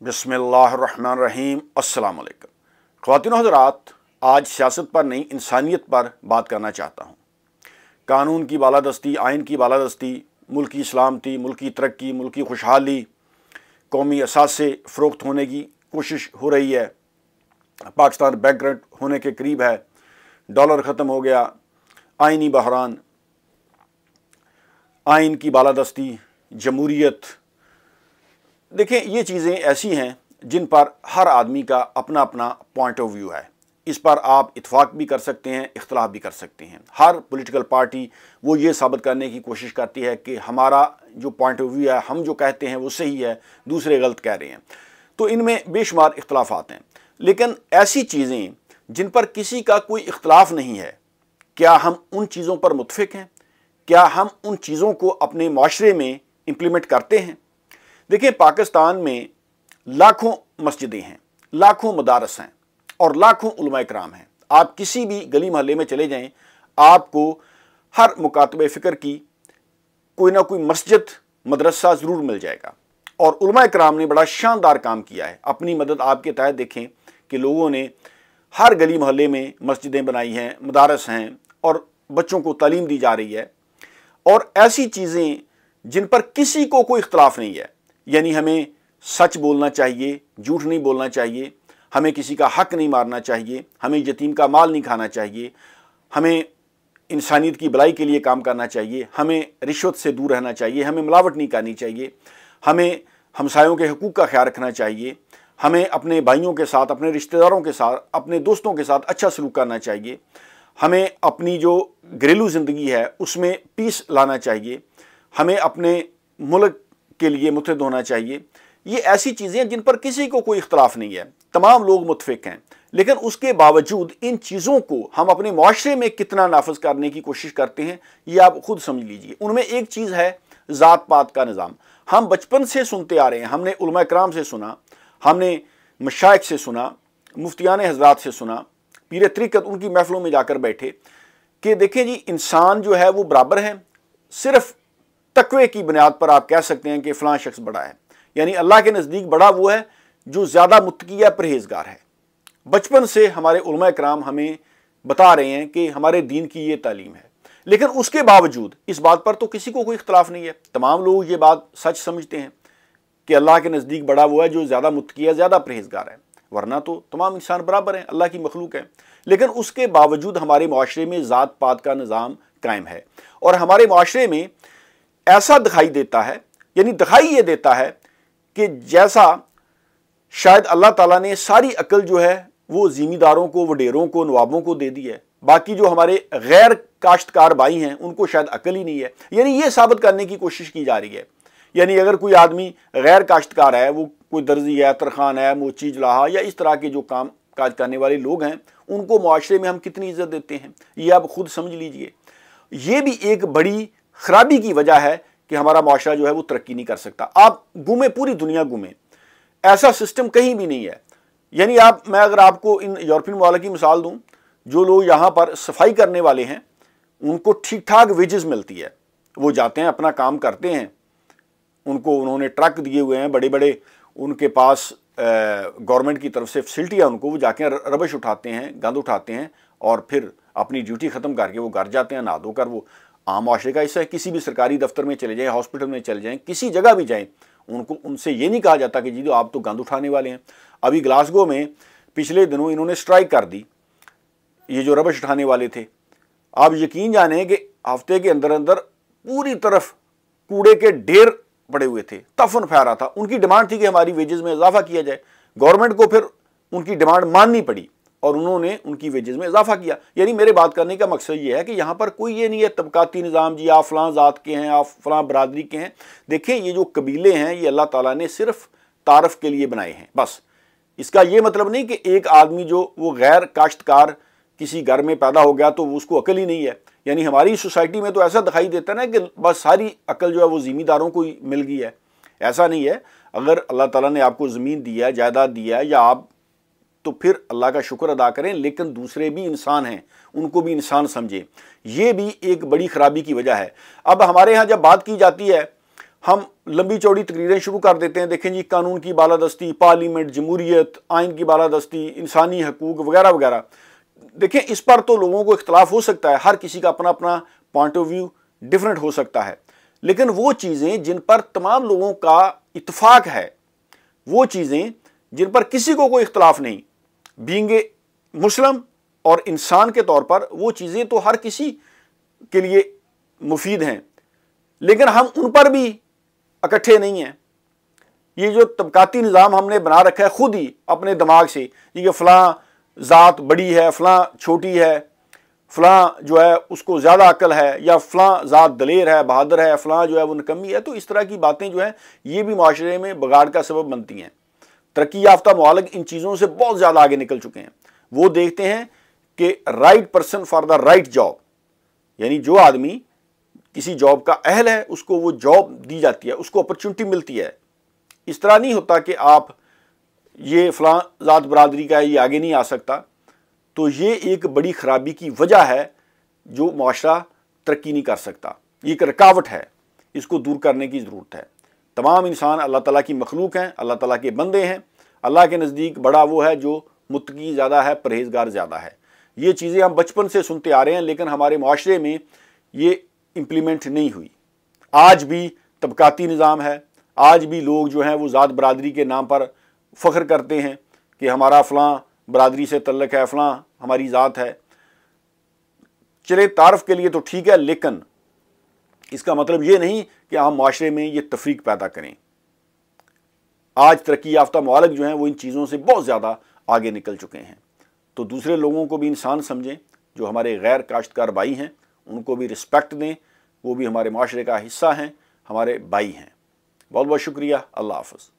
बिस्मिल्लाहिर्रहमानिर्रहीम। अस्सलाम वालेकुम। ख़वातीन हज़रात, आज सियासत पर नहीं इंसानियत पर बात करना चाहता हूँ। कानून की बालादस्ती, आइन की बालादस्ती, मुल्क की सलामती, मुल्क की तरक्की, मुल्क की खुशहाली, कौमी असासे फ़रोख्त होने की कोशिश हो रही है। पाकिस्तान बैंकरप्ट होने के करीब है, डॉलर ख़त्म हो गया, आइनी बहरान, आइन की बालादस्ती, जमहूरियत। देखें, ये चीज़ें ऐसी हैं जिन पर हर आदमी का अपना अपना पॉइंट ऑफ व्यू है। इस पर आप इत्फाक भी कर सकते हैं, इख्तलाफ भी कर सकते हैं। हर पॉलिटिकल पार्टी वो ये साबित करने की कोशिश करती है कि हमारा जो पॉइंट ऑफ व्यू है, हम जो कहते हैं वो सही है, दूसरे गलत कह रहे हैं। तो इनमें बेशुमार इख्तलाफात हैं, लेकिन ऐसी चीज़ें जिन पर किसी का कोई इख्तलाफ नहीं है, क्या हम उन चीज़ों पर मुत्फिक हैं? क्या हम उन चीज़ों को अपने माशरे में इम्प्लीमेंट करते हैं? देखिए, पाकिस्तान में लाखों मस्जिदें हैं, लाखों मदारस हैं और लाखों उलमा इकराम हैं। आप किसी भी गली मोहल्ले में चले जाएं, आपको हर मुकातबे फ़िक्र की कोई ना कोई मस्जिद, मदरसा ज़रूर मिल जाएगा। और उलमा इकराम ने बड़ा शानदार काम किया है। अपनी मदद आपके तहत देखें कि लोगों ने हर गली मोहल्ले में मस्जिदें बनाई हैं, मदारस हैं और बच्चों को तालीम दी जा रही है। और ऐसी चीज़ें जिन पर किसी को कोई इख्तलाफ नहीं है, यानी हमें सच बोलना चाहिए, झूठ नहीं बोलना चाहिए, हमें किसी का हक नहीं मारना चाहिए, हमें यतीम का माल नहीं खाना चाहिए, हमें इंसानियत की भलाई के लिए काम करना चाहिए, हमें रिश्वत से दूर रहना चाहिए, हमें मिलावट नहीं करनी चाहिए, हमें हमसायों के हकूक़ का ख्याल रखना चाहिए, हमें अपने भाइयों के साथ, अपने रिश्तेदारों के साथ, अपने दोस्तों के साथ अच्छा सलूक करना चाहिए, हमें अपनी जो घरेलू ज़िंदगी है उसमें पीस लाना चाहिए, हमें अपने मुल्क के लिए मुत्तहिद होना चाहिए। ये ऐसी चीज़ें जिन पर किसी को कोई इख्तलाफ नहीं है, तमाम लोग मुत्फिक हैं। लेकिन उसके बावजूद इन चीज़ों को हम अपने माशरे में कितना नाफिज करने की कोशिश करते हैं, ये आप खुद समझ लीजिए। उनमें एक चीज़ है ज़ात पात का निज़ाम। हम बचपन से सुनते आ रहे हैं, हमने उलमा इकराम से सुना, हमने मशाइख से सुना, मुफ्तियान हज़रात से सुना, पीर तरीक़त उनकी महफ़िलों में जाकर बैठे कि देखें जी, इंसान जो है वो बराबर है। सिर्फ़ तकवे की बुनियाद पर आप कह सकते हैं कि फ़लाँ शख्स बड़ा है, यानी अल्लाह के नज़दीक बड़ा वो है जो ज़्यादा मुत्तकी या परहेज़गार है। बचपन से हमारे उलमा इकराम हमें बता रहे हैं कि हमारे दीन की ये तालीम है। लेकिन उसके बावजूद इस बात पर तो किसी को कोई इख्तलाफ नहीं है। तमाम लोग ये बात सच समझते हैं कि अल्लाह के नज़दीक बड़ा वो है जो ज़्यादा मुत्तकी या ज़्यादा परहेज़गार है, वरना तो तमाम इंसान बराबर हैं, अल्लाह की मखलूक है। लेकिन उसके बावजूद हमारे माशरे में ज़ात पात का निज़ाम कायम है और हमारे माशरे में ऐसा दिखाई देता है, यानी दिखाई ये देता है कि जैसा शायद अल्लाह ताला ने सारी अकल जो है वो ज़मींदारों को, वडेरों को, नवाबों को दे दी है। बाकी जो हमारे गैर काश्तकार भाई हैं उनको शायद अकल ही नहीं है। यानी ये साबित करने की कोशिश की जा रही है, यानी अगर कोई आदमी गैर काश्तकार है, वो कोई दर्जी है, तरखान है, मोची जुलाहा या इस तरह के जो काम काज करने वाले लोग हैं, उनको मुआशरे में हम कितनी इज्जत देते हैं, ये आप खुद समझ लीजिए। ये भी एक बड़ी खराबी की वजह है कि हमारा माशरा जो है वो तरक्की नहीं कर सकता। आप घूमें, पूरी दुनिया घूमें, ऐसा सिस्टम कहीं भी नहीं है। यानी मैं अगर आपको इन यूरोपियन मुल्क की मिसाल दूं, जो लोग यहाँ पर सफाई करने वाले हैं उनको ठीक ठाक वेजेस मिलती है, वो जाते हैं अपना काम करते हैं, उन्होंने ट्रक दिए हुए हैं बड़े बड़े, उनके पास गवर्नमेंट की तरफ से फैसिलिटी है, वो जाके रबश उठाते हैं, गंद उठाते हैं और फिर अपनी ड्यूटी ख़त्म करके वो घर जाते हैं, नहा धोकर। वो आम माशरे का हिस्सा है। किसी भी सरकारी दफ्तर में चले जाएं, हॉस्पिटल में चले जाएं, किसी जगह भी जाएं, उनसे ये नहीं कहा जाता कि जी तो आप तो गंद उठाने वाले हैं। अभी ग्लासगो में पिछले दिनों इन्होंने स्ट्राइक कर दी, ये जो रबश उठाने वाले थे। आप यकीन जाने कि हफ्ते के अंदर अंदर पूरी तरफ कूड़े के ढेर पड़े हुए थे, तफन फैला था। उनकी डिमांड थी कि हमारी वेजेस में इजाफा किया जाए। गवर्नमेंट को फिर उनकी डिमांड माननी पड़ी और उन्होंने उनकी वेजेस में इजाफा किया। यानी मेरे बात करने का मकसद ये है कि यहाँ पर कोई ये नहीं है तबकाती निज़ाम, जी आप फ़लाँ ज़ात के हैं, आप फ़लाँ बरादरी के हैं। देखें, ये जो कबीले हैं ये अल्लाह ताला ने सिर्फ तारफ़ के लिए बनाए हैं, बस। इसका ये मतलब नहीं कि एक आदमी जो वो गैर काश्तकार किसी घर में पैदा हो गया तो उसको अकल ही नहीं है। यानी हमारी सोसाइटी में तो ऐसा दिखाई देता है ना कि बस सारी अकल जो है वो ज़मींदारों को ही मिल गई है। ऐसा नहीं है। अगर अल्लाह ताला ने आपको ज़मीन दिया है, जायदाद दिया है, या आप तो फिर अल्लाह का शुक्र अदा करें, लेकिन दूसरे भी इंसान हैं, उनको भी इंसान समझें। ये भी एक बड़ी ख़राबी की वजह है। अब हमारे यहाँ जब बात की जाती है, हम लंबी चौड़ी तकरीरें शुरू कर देते हैं, देखें जी कानून की बालादस्ती, पार्लियामेंट, जमहूरियत, आइन की बालादस्ती, इंसानी हकूक वगैरह वगैरह। देखें इस पर तो लोगों को इख्तलाफ हो सकता है, हर किसी का अपना अपना पॉइंट ऑफ व्यू डिफरेंट हो सकता है, लेकिन वो चीज़ें जिन पर तमाम लोगों का इत्तेफाक है, वो चीज़ें जिन पर किसी को कोई इख्तलाफ नहीं, बीइंग ए मुस्लिम और इंसान के तौर पर, वो चीज़ें तो हर किसी के लिए मुफीद हैं, लेकिन हम उन पर भी इकट्ठे नहीं हैं। ये जो तबकाती निज़ाम हमने बना रखा है खुद ही अपने दिमाग से, ये कि फ़लाँ ज़ात बड़ी है, फ़लाँ छोटी है, फ़लाँ जो है उसको ज़्यादा अक्ल है, या फ़लाँ ज़ात दलेर है, बहादुर है, फ़लाँ जो है वो निकम्मी है, तो इस तरह की बातें जो हैं ये भी माशरे में बिगाड़ का सबब बनती हैं। तरक्की याफ्ता ममालिक इन चीज़ों से बहुत ज़्यादा आगे निकल चुके हैं। वो देखते हैं कि right person for the right job, यानी जो आदमी किसी जॉब का अहल है उसको वो जॉब दी जाती है, उसको अपॉर्चुनिटी मिलती है। इस तरह नहीं होता कि आप ये फ़लाँ ज़ात बरादरी का है, ये आगे नहीं आ सकता। तो ये एक बड़ी ख़राबी की वजह है जो माशरा तरक्की नहीं कर सकता, ये एक रुकावट है, इसको दूर करने की ज़रूरत है। तमाम इंसान अल्लाह ताला की मखलूक हैं, अल्लाह ताला के बंदे हैं। अल्लाह के नज़दीक बड़ा वो है जो मुत्तकी ज़्यादा है, परहेज़गार ज़्यादा है। ये चीज़ें हम बचपन से सुनते आ रहे हैं, लेकिन हमारे माशरे में ये इम्प्लीमेंट नहीं हुई। आज भी तबकाती निज़ाम है, आज भी लोग जो हैं वो ज़ात बरादरी के नाम पर फ़ख्र करते हैं कि हमारा फ़लाँ बरादरी से तल्लुक़ है, फ़लाँ हमारी ज़ात है। चले तारफ़ के लिए तो ठीक है, लेकिन इसका मतलब ये नहीं कि हम माशरे में ये तफरीक पैदा करें। आज तरक्की याफ्ता ममालिक जो हैं वो इन चीज़ों से बहुत ज़्यादा आगे निकल चुके हैं। तो दूसरे लोगों को भी इंसान समझें, जो हमारे गैर काश्तकार भाई हैं उनको भी रिस्पेक्ट दें, वो भी हमारे माशरे का हिस्सा हैं, हमारे भाई हैं। बहुत बहुत शुक्रिया। अल्लाह हाफ़िज़।